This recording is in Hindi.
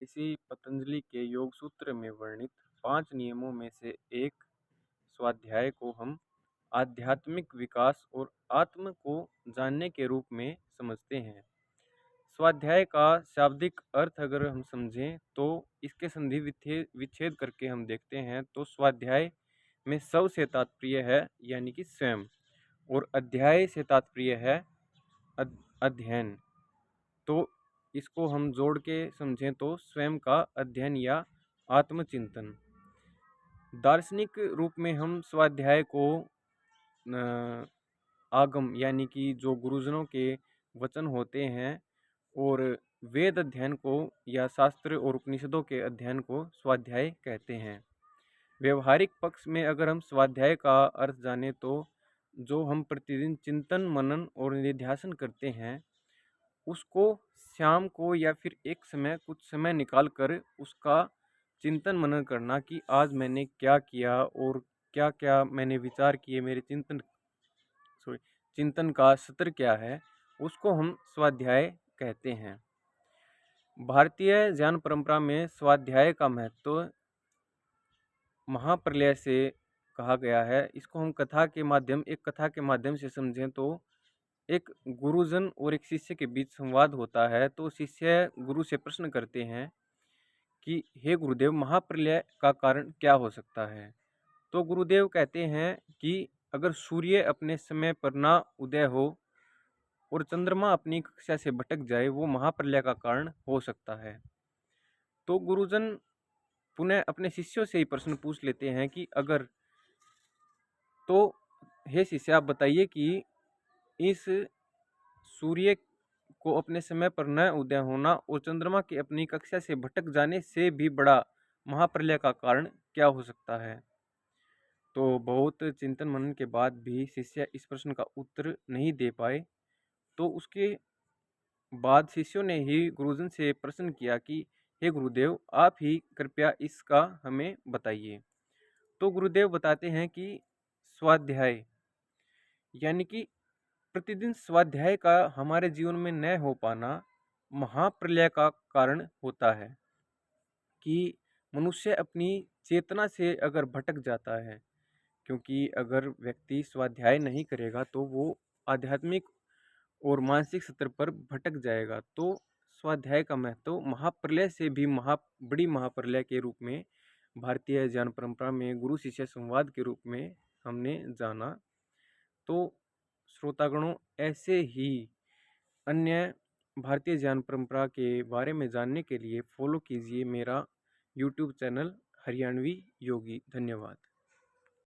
इसी पतंजलि के योग सूत्र में वर्णित 5 नियमों में से एक स्वाध्याय को हम आध्यात्मिक विकास और आत्म को जानने के रूप में समझते हैं। स्वाध्याय का शाब्दिक अर्थ अगर हम समझें तो इसके संधि विच्छेद करके हम देखते हैं तो स्वाध्याय में स्व से तात्पर्य है यानी कि स्वयं, और अध्याय से तात्पर्य है अध्ययन। तो इसको हम जोड़ के समझें तो स्वयं का अध्ययन या आत्मचिंतन। दार्शनिक रूप में हम स्वाध्याय को आगम यानी कि जो गुरुजनों के वचन होते हैं और वेद अध्ययन को या शास्त्र और उपनिषदों के अध्ययन को स्वाध्याय कहते हैं। व्यवहारिक पक्ष में अगर हम स्वाध्याय का अर्थ जाने तो जो हम प्रतिदिन चिंतन मनन और निध्यासन करते हैं उसको शाम को या फिर एक समय कुछ समय निकाल कर उसका चिंतन मनन करना कि आज मैंने क्या किया और क्या क्या मैंने विचार किए, मेरे चिंतन का सत्र क्या है, उसको हम स्वाध्याय कहते हैं। भारतीय ज्ञान परंपरा में स्वाध्याय का महत्व महाप्रलय से कहा गया है। इसको हम एक कथा के माध्यम से समझें तो एक गुरुजन और एक शिष्य के बीच संवाद होता है। तो शिष्य गुरु से प्रश्न करते हैं कि हे गुरुदेव, महाप्रलय का कारण क्या हो सकता है। तो गुरुदेव कहते हैं कि अगर सूर्य अपने समय पर ना उदय हो और चंद्रमा अपनी कक्षा से भटक जाए, वो महाप्रलय का कारण हो सकता है। तो गुरुजन पुनः अपने शिष्यों से ही प्रश्न पूछ लेते हैं कि अगर तो हे शिष्य, आप बताइए कि इस सूर्य को अपने समय पर न उदय होना और चंद्रमा के अपनी कक्षा से भटक जाने से भी बड़ा महाप्रलय का कारण क्या हो सकता है। तो बहुत चिंतन मनन के बाद भी शिष्य इस प्रश्न का उत्तर नहीं दे पाए। तो उसके बाद शिष्यों ने ही गुरुजन से प्रश्न किया कि हे गुरुदेव, आप ही कृपया इसका हमें बताइए। तो गुरुदेव बताते हैं कि स्वाध्याय यानी कि प्रतिदिन स्वाध्याय का हमारे जीवन में न हो पाना महाप्रलय का कारण होता है। कि मनुष्य अपनी चेतना से अगर भटक जाता है, क्योंकि अगर व्यक्ति स्वाध्याय नहीं करेगा तो वो आध्यात्मिक और मानसिक स्तर पर भटक जाएगा। तो स्वाध्याय का महत्व महाप्रलय से भी बड़ी महाप्रलय के रूप में भारतीय ज्ञान परंपरा में गुरु शिष्य संवाद के रूप में हमने जाना। तो श्रोतागणों, ऐसे ही अन्य भारतीय ज्ञान परंपरा के बारे में जानने के लिए फॉलो कीजिए मेरा यूट्यूब चैनल हरियाणवी योगी। धन्यवाद।